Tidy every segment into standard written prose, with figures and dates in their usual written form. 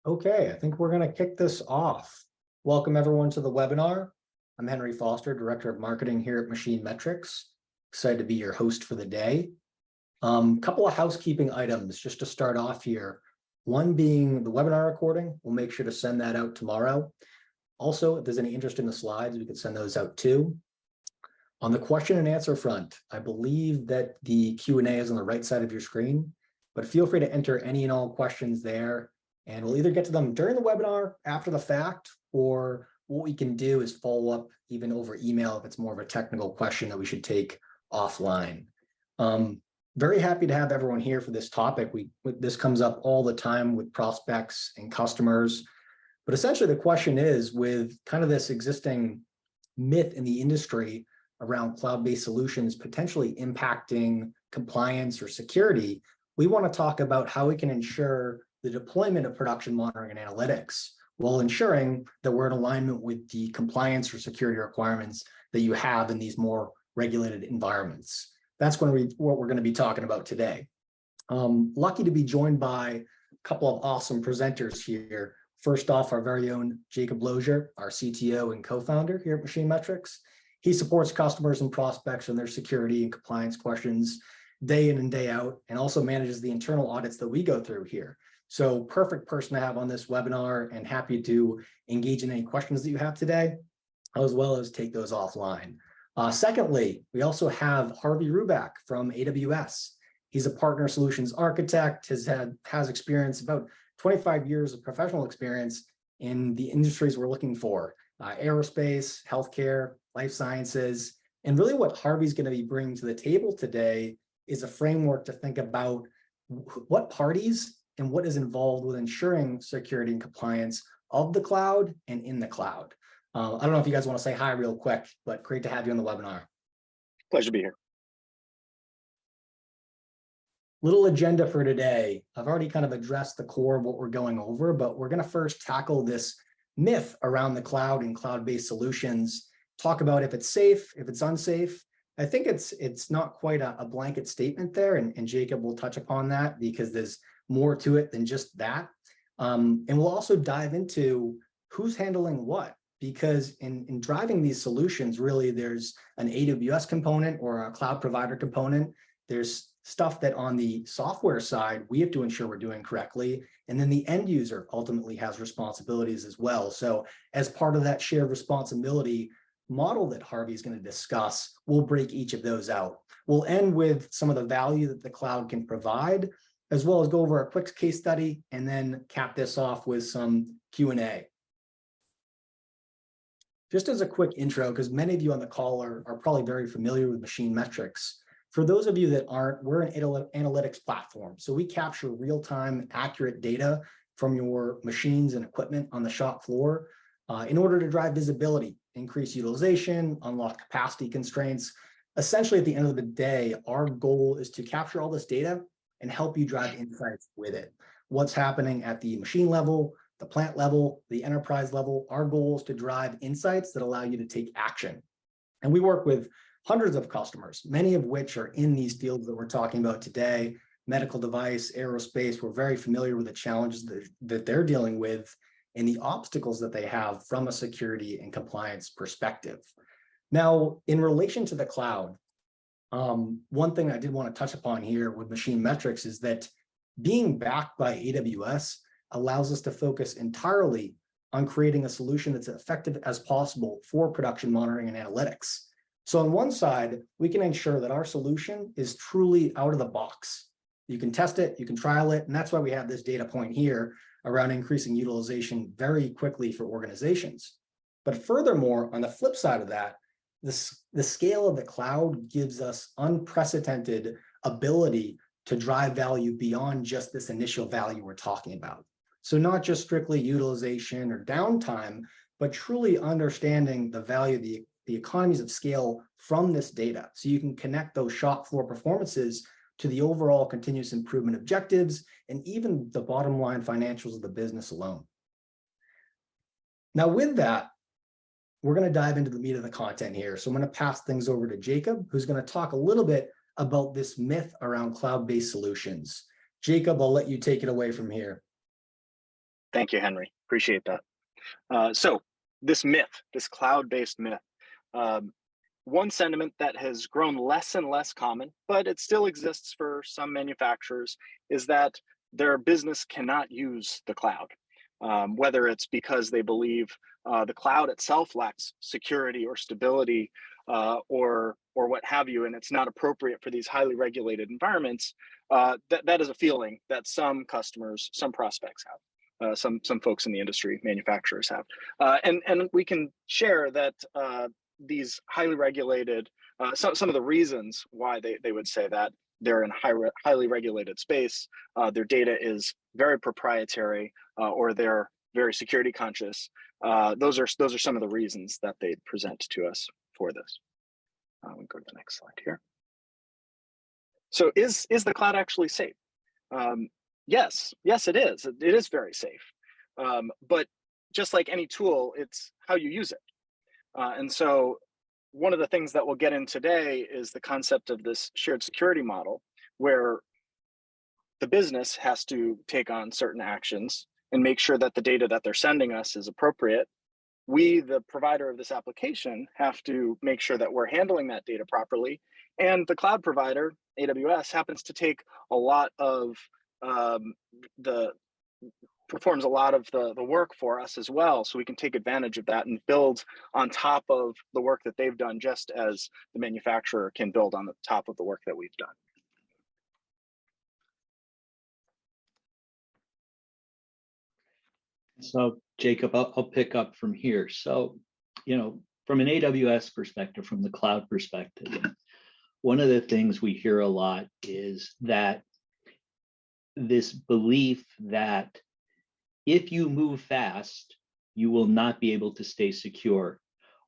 Okay, I think we're going to kick this off. Welcome everyone to the webinar. I'm Henry Foster, Director of Marketing here at MachineMetrics. Excited to be your host for the day. Couple of housekeeping items just to start off here. One being the webinar recording. We'll make sure to send that out tomorrow. Also, if there's any interest in the slides, we could send those out too. On the question and answer front, I believe that the Q&A is on the right side of your screen, but feel free to enter any and all questions there. And we'll either get to them during the webinar, after the fact, or what we can do is follow up even over email if it's more of a technical question that we should take offline. Very happy to have everyone here for this topic. This comes up all the time with prospects and customers. But essentially the question is, with kind of this existing myth in the industry around cloud-based solutions potentially impacting compliance or security, we want to talk about how we can ensure the deployment of production monitoring and analytics while ensuring that we're in alignment with the compliance or security requirements that you have in these more regulated environments. That's what we're going to be talking about today. Lucky to be joined by a couple of awesome presenters here. First off, our very own Jacob Lozier, our CTO and co-founder here at MachineMetrics. He supports customers and prospects on their security and compliance questions day in and day out, and also manages the internal audits that we go through here. So perfect person to have on this webinar, and happy to engage in any questions that you have today, as well as take those offline. Secondly, we also have Harvey Ruback from AWS. He's a partner solutions architect, has experience, about 25 years of professional experience in the industries we're looking for, aerospace, healthcare, life sciences. And really what Harvey's going to be bringing to the table today is a framework to think about what parties and what is involved with ensuring security and compliance of the cloud and in the cloud. I don't know if you guys want to say hi real quick, but great to have you on the webinar. Pleasure to be here. Little agenda for today. I've already kind of addressed the core of what we're going over, but we're going to first tackle this myth around the cloud and cloud-based solutions, talk about if it's safe, if it's unsafe. I think it's not quite a blanket statement there, and Jacob will touch upon that because there's more to it than just that. And we'll also dive into who's handling what, because in driving these solutions, really there's an AWS component or a cloud provider component. There's stuff that on the software side, we have to ensure we're doing correctly. And then the end user ultimately has responsibilities as well. So as part of that shared responsibility model that Harvey is going to discuss, we'll break each of those out. We'll end with some of the value that the cloud can provide, as well as go over a quick case study, and then cap this off with some Q&A. Just as a quick intro, because many of you on the call are probably very familiar with MachineMetrics. For those of you that aren't, we're an analytics platform. So we capture real-time, accurate data from your machines and equipment on the shop floor in order to drive visibility, increase utilization, unlock capacity constraints. Essentially, at the end of the day, our goal is to capture all this data and help you drive insights with it. What's happening at the machine level, the plant level, the enterprise level. Our goal is to drive insights that allow you to take action. And we work with hundreds of customers, many of which are in these fields that we're talking about today, medical device, aerospace. We're very familiar with the challenges that they're dealing with and the obstacles that they have from a security and compliance perspective. Now, in relation to the cloud, one thing I did want to touch upon here with MachineMetrics is that being backed by AWS allows us to focus entirely on creating a solution that's effective as possible for production monitoring and analytics. So on one side, we can ensure that our solution is truly out of the box. You can test it, you can trial it, and that's why we have this data point here around increasing utilization very quickly for organizations. But furthermore, on the flip side of that, the scale of the cloud gives us unprecedented ability to drive value beyond just this initial value we're talking about. So not just strictly utilization or downtime, but truly understanding the value, the economies of scale from this data. So you can connect those shop floor performances to the overall continuous improvement objectives and even the bottom line financials of the business alone. Now with that, we're going to dive into the meat of the content here. So I'm going to pass things over to Jacob, who's going to talk a little bit about this myth around cloud-based solutions. Jacob, I'll let you take it away from here. Thank you, Henry. Appreciate that. So this myth, this cloud-based myth, um, one sentiment that has grown less and less common, but it still exists for some manufacturers, is that their business cannot use the cloud. Whether it's because they believe the cloud itself lacks security or stability, or what have you, and it's not appropriate for these highly regulated environments. That is a feeling that some customers, some prospects have. Some folks in the industry, manufacturers have, and we can share that these highly regulated, some of the reasons why they would say that they're in highly regulated space, their data is very proprietary, or they're very security conscious. Those are some of the reasons that they present to us for this. We'll go to the next slide here. So is the cloud actually safe? Yes, it is. It is very safe. But just like any tool, it's how you use it. And so one of the things that we'll get in today is the concept of this shared security model, where the business has to take on certain actions and make sure that the data that they're sending us is appropriate. We, the provider of this application, have to make sure that we're handling that data properly. And the cloud provider, AWS, happens to take a lot of performs a lot of the work for us as well, so we can take advantage of that and build on top of the work that they've done, just as the manufacturer can build on the top of the work that we've done. So Jacob, I'll pick up from here. So, from an AWS perspective, from the cloud perspective, one of the things we hear a lot is that this belief that if you move fast, you will not be able to stay secure,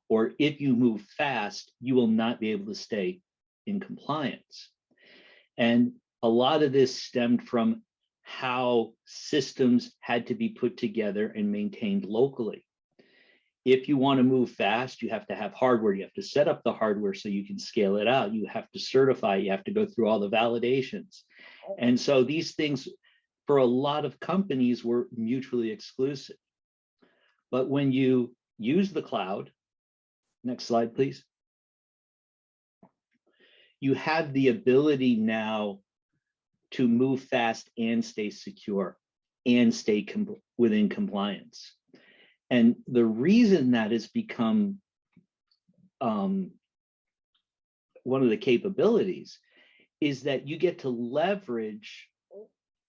or if you move fast, you will not be able to stay in compliance. And a lot of this stemmed from how systems had to be put together and maintained locally. If you want to move fast, you have to have hardware. You have to set up the hardware so you can scale it out. You have to certify. You have to go through all the validations. And so these things, for a lot of companies, were mutually exclusive. But when you use the cloud, next slide, please, you have the ability now to move fast and stay secure and stay within compliance. And the reason that has become one of the capabilities is that you get to leverage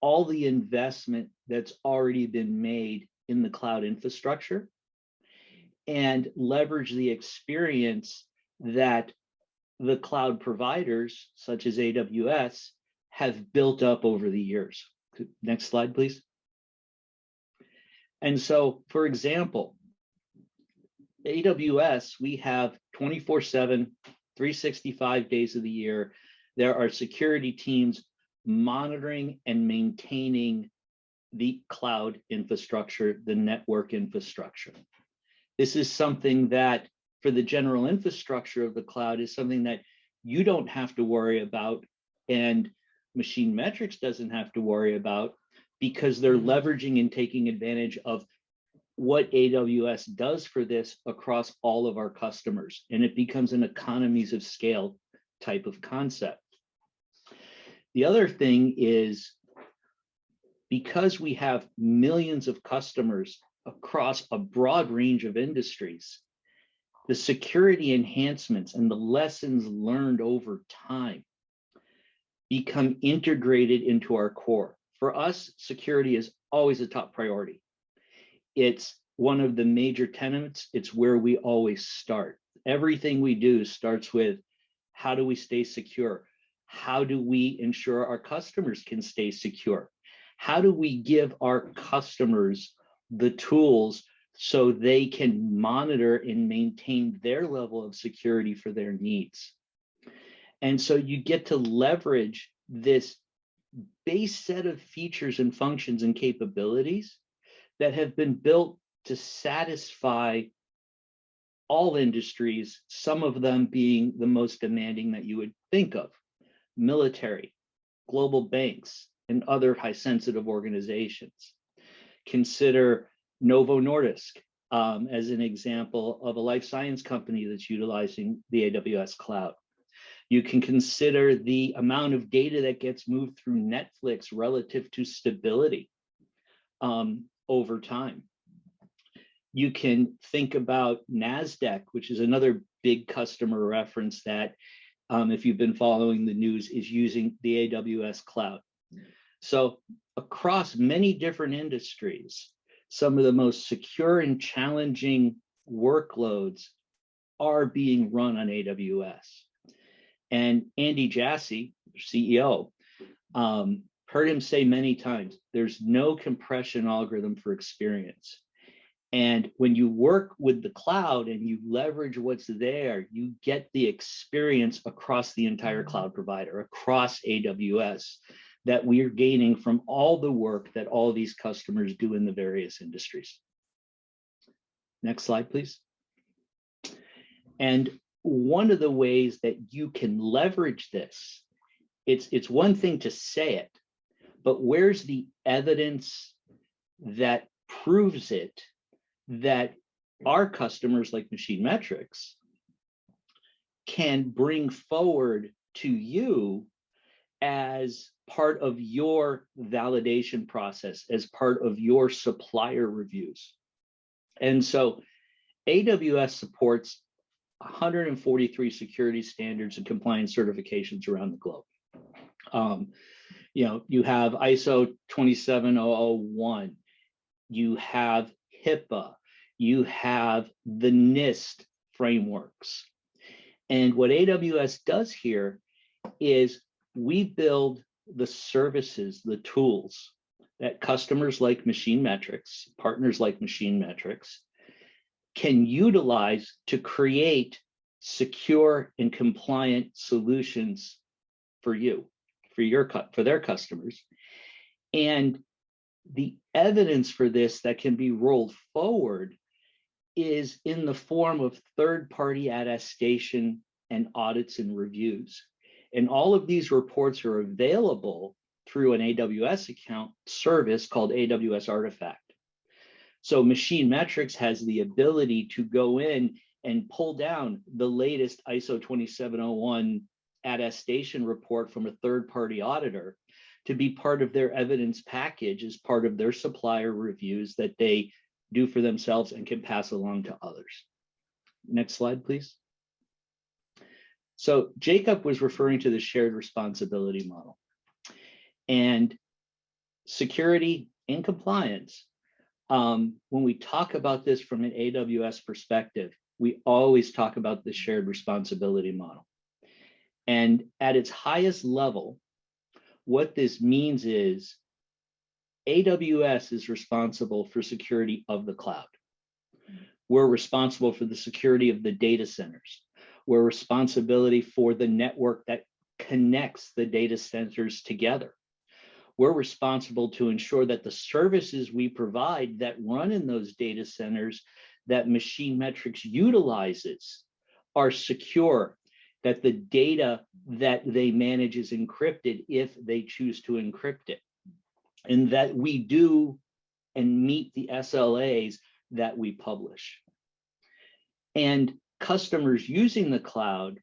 all the investment that's already been made in the cloud infrastructure and leverage the experience that the cloud providers, such as AWS, have built up over the years. Next slide, please. And so, for example, AWS, we have 24/7, 365 days of the year. There are security teams monitoring and maintaining the cloud infrastructure, the network infrastructure. This is something that, for the general infrastructure of the cloud, is something that you don't have to worry about, and MachineMetrics doesn't have to worry about, because they're leveraging and taking advantage of what AWS does for this across all of our customers. And it becomes an economies of scale type of concept. The other thing is, because we have millions of customers across a broad range of industries, the security enhancements and the lessons learned over time become integrated into our core. For us, security is always a top priority. It's one of the major tenets. It's where we always start. Everything we do starts with, how do we stay secure? How do we ensure our customers can stay secure? How do we give our customers the tools so they can monitor and maintain their level of security for their needs? And so you get to leverage this base set of features and functions and capabilities that have been built to satisfy all industries, some of them being the most demanding that you would think of: military, global banks, and other high sensitive organizations. consider Novo Nordisk as an example of a life science company that's utilizing the AWS cloud. You can consider the amount of data that gets moved through Netflix relative to stability over time. You can think about NASDAQ, which is another big customer reference that, if you've been following the news, is using the AWS cloud. So across many different industries, some of the most secure and challenging workloads are being run on AWS. And Andy Jassy, CEO, heard him say many times, there's no compression algorithm for experience. And when you work with the cloud and you leverage what's there, you get the experience across the entire cloud provider, across AWS, that we're gaining from all the work that all these customers do in the various industries. Next slide, please. And one of the ways that you can leverage this, it's one thing to say it, but where's the evidence that proves it, that our customers like MachineMetrics can bring forward to you as part of your validation process, as part of your supplier reviews? And so AWS supports 143 security standards and compliance certifications around the globe. You have ISO 27001, you have HIPAA, you have the NIST frameworks. And what AWS does here is we build the services, the tools that customers like MachineMetrics, partners like MachineMetrics, can utilize to create secure and compliant solutions for you, for their customers. And the evidence for this that can be rolled forward is in the form of third-party attestation and audits and reviews. And all of these reports are available through an AWS account service called AWS Artifact. So MachineMetrics has the ability to go in and pull down the latest ISO 27001 attestation report from a third-party auditor to be part of their evidence package as part of their supplier reviews that they do for themselves and can pass along to others. Next slide, please. So Jacob was referring to the shared responsibility model. And security and compliance, when we talk about this from an AWS perspective, we always talk about the shared responsibility model. And at its highest level, what this means is AWS is responsible for security of the cloud. We're responsible for the security of the data centers. We're responsible for the network that connects the data centers together. We're responsible to ensure that the services we provide that run in those data centers that MachineMetrics utilizes are secure, that the data that they manage is encrypted if they choose to encrypt it, and that we do and meet the SLAs that we publish. And customers using the cloud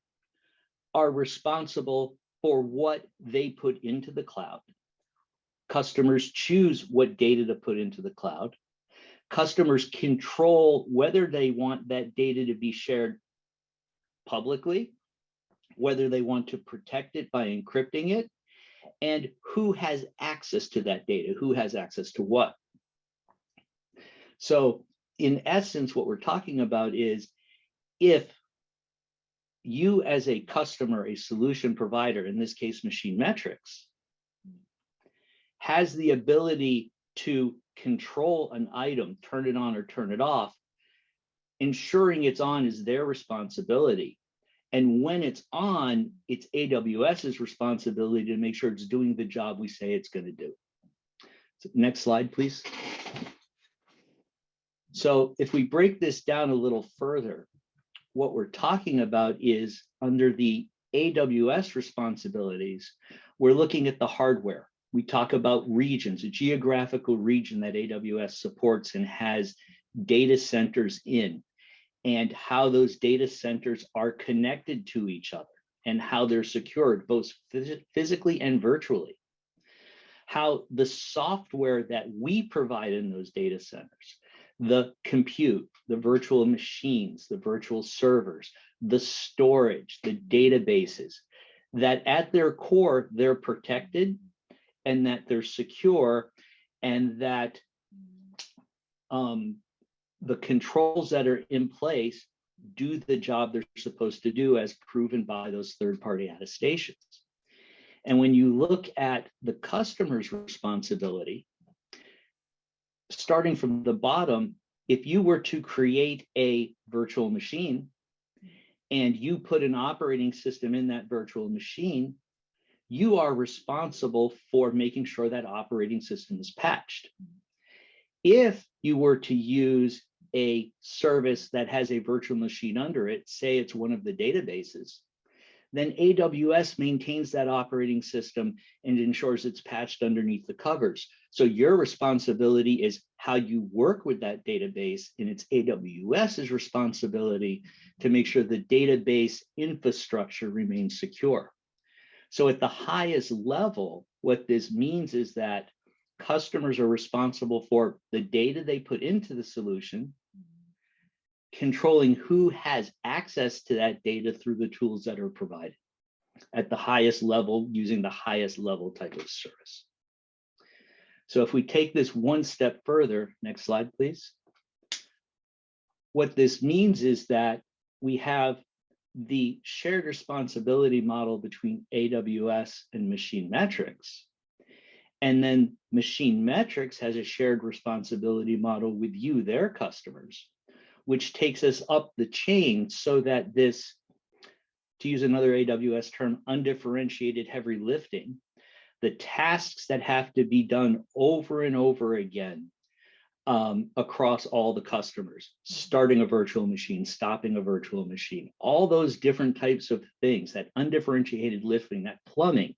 are responsible for what they put into the cloud. Customers choose what data to put into the cloud. Customers control whether they want that data to be shared publicly, whether they want to protect it by encrypting it, and who has access to that data, who has access to what. So in essence, what we're talking about is if you as a customer, a solution provider, in this case, MachineMetrics, has the ability to control an item, turn it on or turn it off, ensuring it's on is their responsibility. And when it's on, it's AWS's responsibility to make sure it's doing the job we say it's going to do. So next slide, please. So if we break this down a little further, what we're talking about is under the AWS responsibilities, we're looking at the hardware, we talk about regions, a geographical region that AWS supports and has data centers in, and how those data centers are connected to each other and how they're secured both physically and virtually. How the software that we provide in those data centers, the compute, the virtual machines, the virtual servers, the storage, the databases, that at their core, they're protected and that they're secure, and that the controls that are in place do the job they're supposed to do as proven by those third-party attestations. And when you look at the customer's responsibility, starting from the bottom, if you were to create a virtual machine and you put an operating system in that virtual machine, you are responsible for making sure that operating system is patched. If you were to use a service that has a virtual machine under it, say it's one of the databases, then AWS maintains that operating system and ensures it's patched underneath the covers. So your responsibility is how you work with that database, and it's AWS's responsibility to make sure the database infrastructure remains secure. So at the highest level, what this means is that customers are responsible for the data they put into the solution, controlling who has access to that data through the tools that are provided at the highest level, using the highest level type of service. So if we take this one step further, next slide, please. What this means is that we have the shared responsibility model between AWS and MachineMetrics. And then MachineMetrics has a shared responsibility model with you, their customers, which takes us up the chain so that this, to use another AWS term, undifferentiated heavy lifting, the tasks that have to be done over and over again across all the customers, starting a virtual machine, stopping a virtual machine, all those different types of things, that undifferentiated lifting, that plumbing,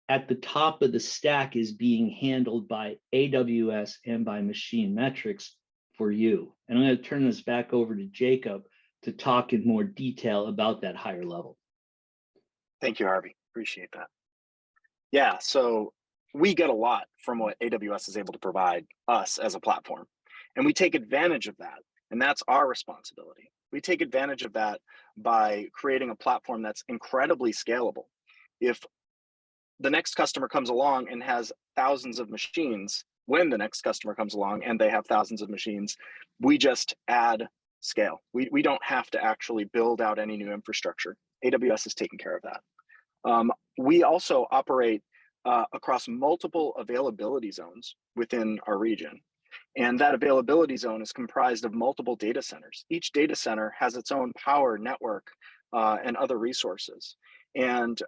at the top of the stack is being handled by AWS and by MachineMetrics for you. And I'm going to turn this back over to Jacob to talk in more detail about that higher level. Thank you, Harvey. Appreciate that. Yeah, so we get a lot from what AWS is able to provide us as a platform, and we take advantage of that, and that's our responsibility. We take advantage of that by creating a platform that's incredibly scalable. If the next customer comes along and has thousands of machines, when the next customer comes along and they have thousands of machines, we just add scale. We don't have to actually build out any new infrastructure. AWS is taking care of that. We also operate across multiple availability zones within our region. And that availability zone is comprised of multiple data centers. Each data center has its own power, network, and other resources. And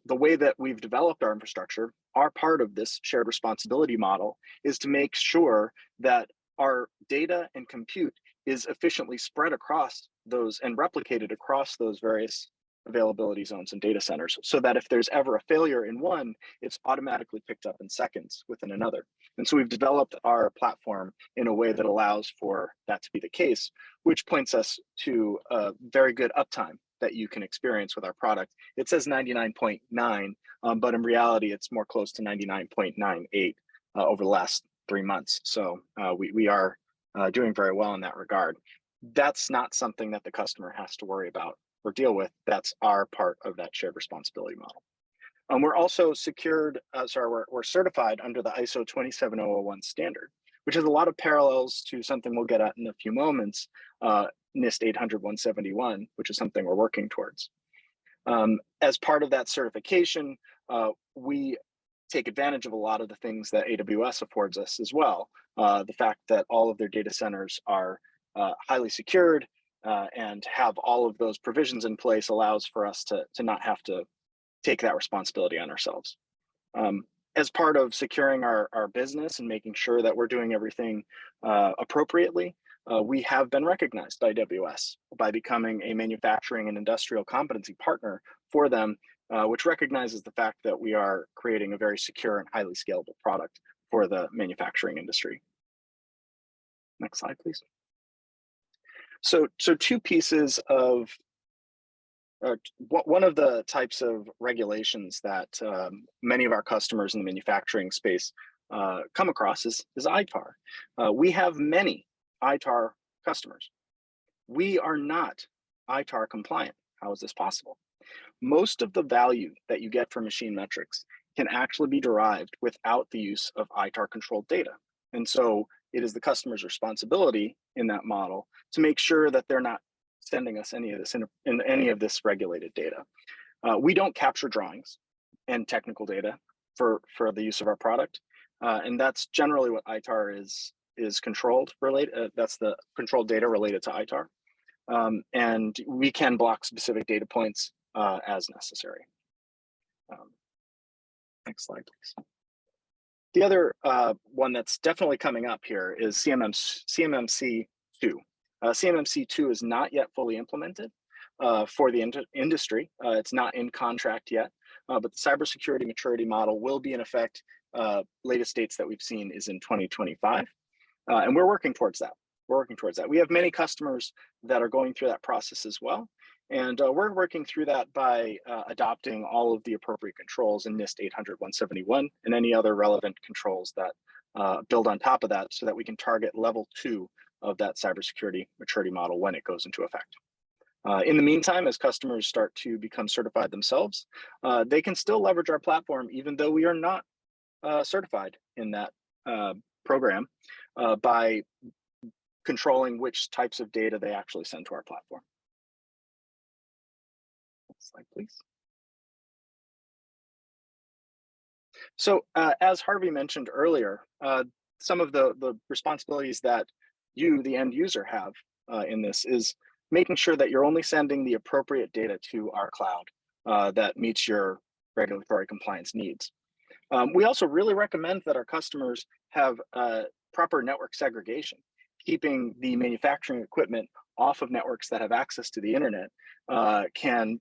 the way that we've developed our infrastructure, our part of this shared responsibility model is to make sure that our data and compute is efficiently spread across those and replicated across those various availability zones and data centers, so that if there's ever a failure in one, it's automatically picked up in seconds within another. And so we've developed our platform in a way that allows for that to be the case, which points us to a very good uptime that you can experience with our product. It says 99.9, but in reality, it's more close to 99.98 over the last 3 months. So we are doing very well in that regard. That's not something that the customer has to worry about or deal with. That's our part of that shared responsibility model. We're also we're certified under the ISO 27001 standard, which has a lot of parallels to something we'll get at in a few moments, NIST 800-171, which is something we're working towards. As part of that certification, we take advantage of a lot of the things that AWS affords us as well. The fact that all of their data centers are highly secured and have all of those provisions in place allows for us to not have to take that responsibility on ourselves. As part of securing our business and making sure that we're doing everything appropriately, we have been recognized by AWS by becoming a manufacturing and industrial competency partner for them which recognizes the fact that we are creating a very secure and highly scalable product for the manufacturing industry. Next slide, please. So two pieces of one of the types of regulations that many of our customers in the manufacturing space come across is ITAR. We have many ITAR customers. We are not ITAR compliant. How is this possible? Most of the value that you get from MachineMetrics can actually be derived without the use of ITAR controlled data. And so it is the customer's responsibility in that model to make sure that they're not sending us any of this in any of this regulated data. We don't capture drawings and technical data for the use of our product. And that's generally what ITAR is controlled related. That's the controlled data related to ITAR. And we can block specific data points as necessary. Next slide, please. The other one that's definitely coming up here is CMMC 2. CMMC 2 is not yet fully implemented for the industry. It's not in contract yet, but the cybersecurity maturity model will be in effect. Latest dates that we've seen is in 2025. And we're working towards that. We have many customers that are going through that process as well. And we're working through that by adopting all of the appropriate controls in NIST 800-171 and any other relevant controls that build on top of that so that we can target level 2 of that cybersecurity maturity model when it goes into effect. In the meantime, as customers start to become certified themselves, they can still leverage our platform even though we are not certified in that program by controlling which types of data they actually send to our platform. Next slide, please. So as Harvey mentioned earlier, some of the responsibilities that you, the end user, have in this is making sure that you're only sending the appropriate data to our cloud that meets your regulatory compliance needs. We also really recommend that our customers have proper network segregation. Keeping the manufacturing equipment off of networks that have access to the internet can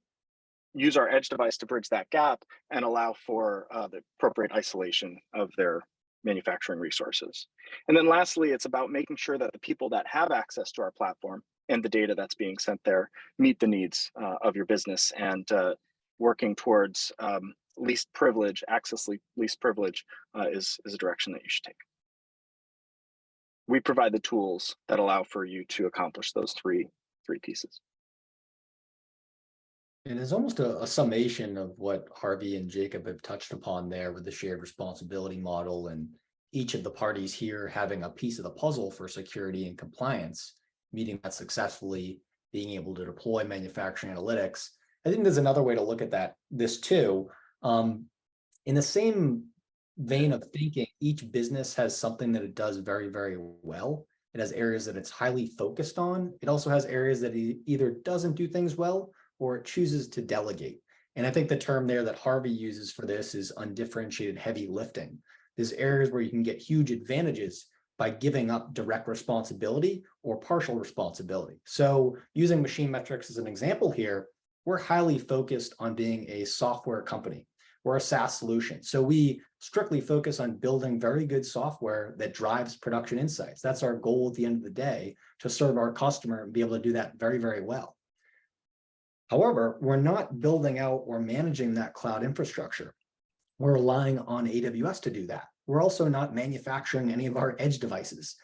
use our edge device to bridge that gap and allow for the appropriate isolation of their manufacturing resources. And then lastly, it's about making sure that the people that have access to our platform and the data that's being sent there meet the needs of your business, and working towards least privilege, least privilege is a direction that you should take. We provide the tools that allow for you to accomplish those three pieces. And it's almost a summation of what Harvey and Jacob have touched upon there with the shared responsibility model, and each of the parties here having a piece of the puzzle for security and compliance, meeting that successfully, being able to deploy manufacturing analytics. I think there's another way to look at this too. In the same vein of thinking, each business has something that it does very, very well. It has areas that it's highly focused on. It also has areas that it either doesn't do things well or it chooses to delegate. And I think the term there that Harvey uses for this is undifferentiated heavy lifting. There's areas where you can get huge advantages by giving up direct responsibility or partial responsibility. So using MachineMetrics as an example here, we're highly focused on being a software company. We're a SaaS solution. So we strictly focus on building very good software that drives production insights. That's our goal at the end of the day, to serve our customer and be able to do that very, very well. However, we're not building out or managing that cloud infrastructure. We're relying on AWS to do that. We're also not manufacturing any of our edge devices.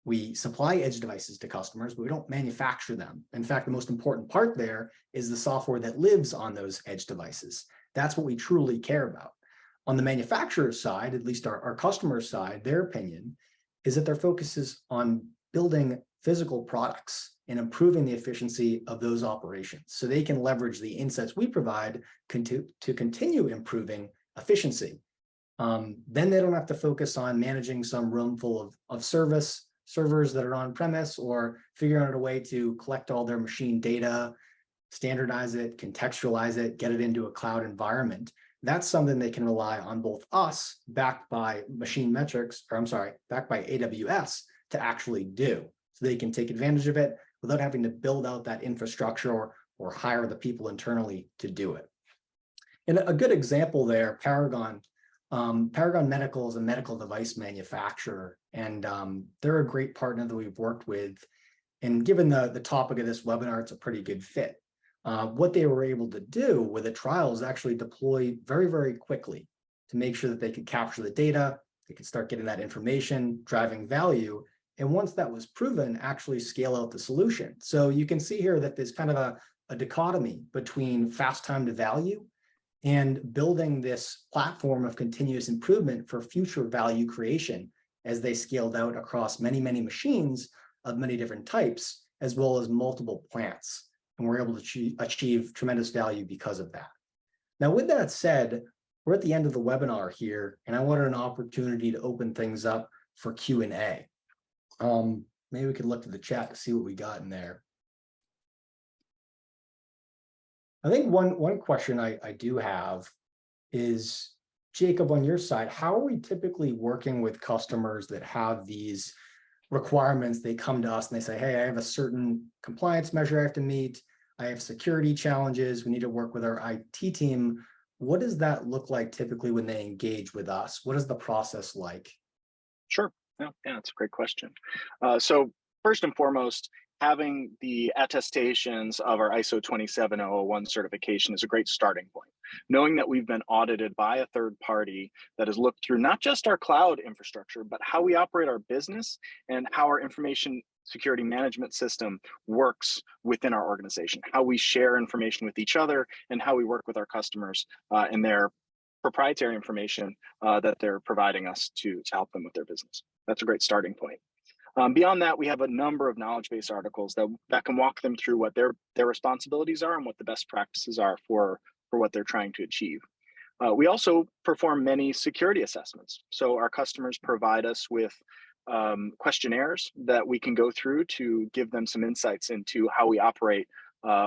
We supply edge devices to customers, but we don't manufacture them. In fact, the most important part there is the software that lives on those edge devices. That's what we truly care about. On the manufacturer side, at least our customer side, their opinion is that their focus is on building physical products and improving the efficiency of those operations so they can leverage the insights we provide to continue improving efficiency. Then they don't have to focus on managing some room full of servers that are on premise, or figuring out a way to collect all their machine data, standardize it, contextualize it, get it into a cloud environment. That's something they can rely on both us, backed by backed by AWS, to actually do. So they can take advantage of it without having to build out that infrastructure or hire the people internally to do it. And a good example there, Paragon. Paragon Medical is a medical device manufacturer, and they're a great partner that we've worked with. And given the topic of this webinar, it's a pretty good fit. What they were able to do with a trial is actually deploy very, very quickly to make sure that they could capture the data, they could start getting that information, driving value. And once that was proven, actually scale out the solution. So you can see here that there's kind of a dichotomy between fast time to value and building this platform of continuous improvement for future value creation as they scaled out across many, many machines of many different types, as well as multiple plants. And we're able to achieve tremendous value because of that. Now, with that said, we're at the end of the webinar here, and I wanted an opportunity to open things up for Q&A. Maybe we could look to the chat to see what we got in there. I think one question I do have is, Jacob, on your side, how are we typically working with customers that have these requirements? They come to us and they say, hey, I have a certain compliance measure I have to meet. I have security challenges. We need to work with our IT team. What does that look like typically when they engage with us? What is the process like? Sure. Yeah, that's a great question. So first and foremost, having the attestations of our ISO 27001 certification is a great starting point. Knowing that we've been audited by a third party that has looked through not just our cloud infrastructure, but how we operate our business and how our information security management system works within our organization, how we share information with each other, and how we work with our customers and their proprietary information that they're providing us to help them with their business. That's a great starting point. Beyond that, we have a number of knowledge base articles that can walk them through what their responsibilities are and what the best practices are for what they're trying to achieve. We also perform many security assessments. So our customers provide us with questionnaires that we can go through to give them some insights into how we operate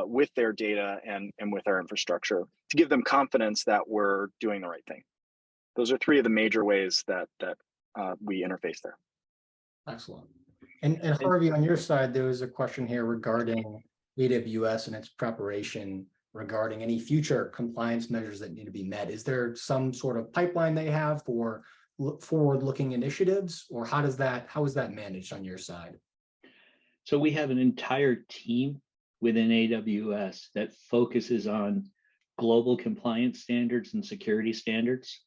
with their data and with our infrastructure, to give them confidence that we're doing the right thing. Those are three of the major ways that we interface there. Excellent. And Harvey, on your side, there was a question here regarding AWS and its preparation regarding any future compliance measures that need to be met. Is there some sort of pipeline they have for forward-looking initiatives, or how is that managed on your side? So we have an entire team within AWS that focuses on global compliance standards and security standards,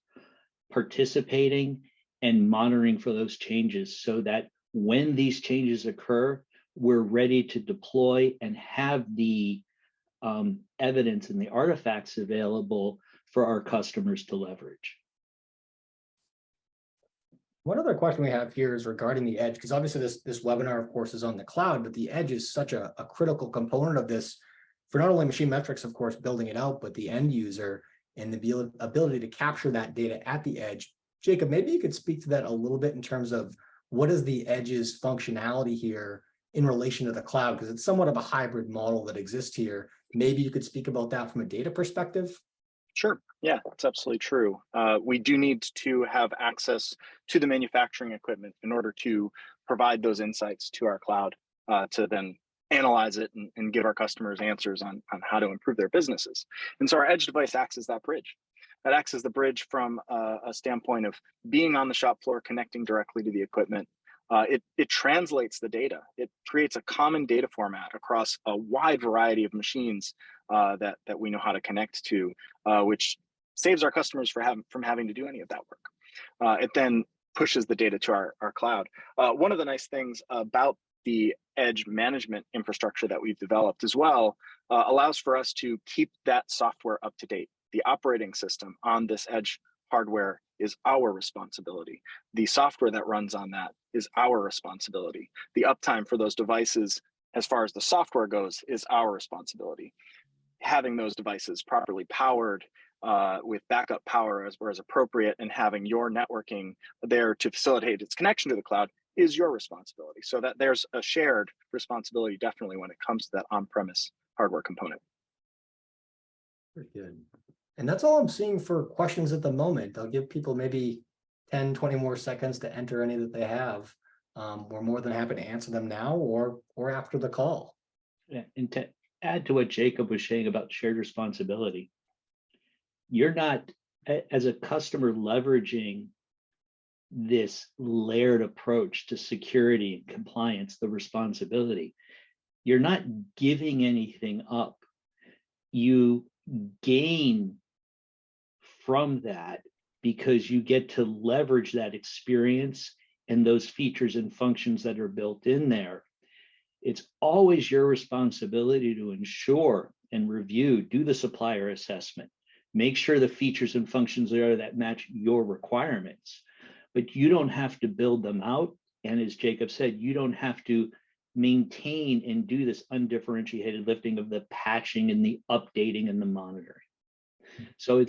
participating and monitoring for those changes so that when these changes occur, we're ready to deploy and have the evidence and the artifacts available for our customers to leverage. One other question we have here is regarding the edge, because obviously this webinar, of course, is on the cloud, but the edge is such a critical component of this for not only MachineMetrics, of course, building it out, but the end user and the ability to capture that data at the edge. Jacob, maybe you could speak to that a little bit in terms of what is the edge's functionality here in relation to the cloud, because it's somewhat of a hybrid model that exists here. Maybe you could speak about that from a data perspective. Sure. Yeah, that's absolutely true. We do need to have access to the manufacturing equipment in order to provide those insights to our cloud to then analyze it and give our customers answers on how to improve their businesses. And so our edge device acts as that bridge. That acts as the bridge from a standpoint of being on the shop floor, connecting directly to the equipment. It translates the data. It creates a common data format across a wide variety of machines that we know how to connect to, which saves our customers from having to do any of that work. It then pushes the data to our cloud. One of the nice things about the edge management infrastructure that we've developed as well allows for us to keep that software up to date. The operating system on this edge hardware is our responsibility. The software that runs on that is our responsibility. The uptime for those devices, as far as the software goes, is our responsibility. Having those devices properly powered with backup power as appropriate, and having your networking there to facilitate its connection to the cloud is your responsibility. So that there's a shared responsibility definitely when it comes to that on-premise hardware component. Very good. And that's all I'm seeing for questions at the moment. I'll give people maybe 10, 20 more seconds to enter any that they have. We're more than happy to answer them now or after the call. Yeah, and to add to what Jacob was saying about shared responsibility, you're not, as a customer, leveraging this layered approach to security and compliance, the responsibility. You're not giving anything up. You gain from that because you get to leverage that experience and those features and functions that are built in there. It's always your responsibility to ensure and review, do the supplier assessment, make sure the features and functions are that match your requirements, but you don't have to build them out. And as Jacob said, you don't have to maintain and do this undifferentiated lifting of the patching and the updating and the monitoring. So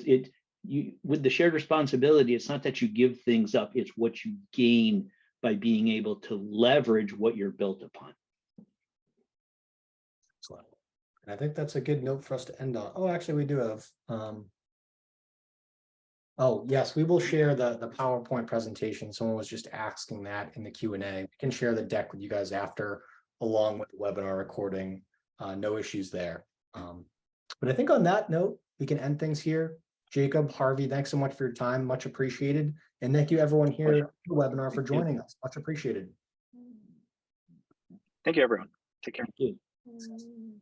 you with the shared responsibility, it's not that you give things up, it's what you gain by being able to leverage what you're built upon. Excellent. And I think that's a good note for us to end on. Oh, actually, we do have. Oh, yes, we will share the PowerPoint presentation. Someone was just asking that in the Q&A. We can share the deck with you guys after, along with the webinar recording. No issues there. But I think on that note, we can end things here. Jacob, Harvey, thanks so much for your time. Much appreciated. And thank you everyone here at the webinar for joining us. Much appreciated. Thank you, everyone. Take care. Thank you.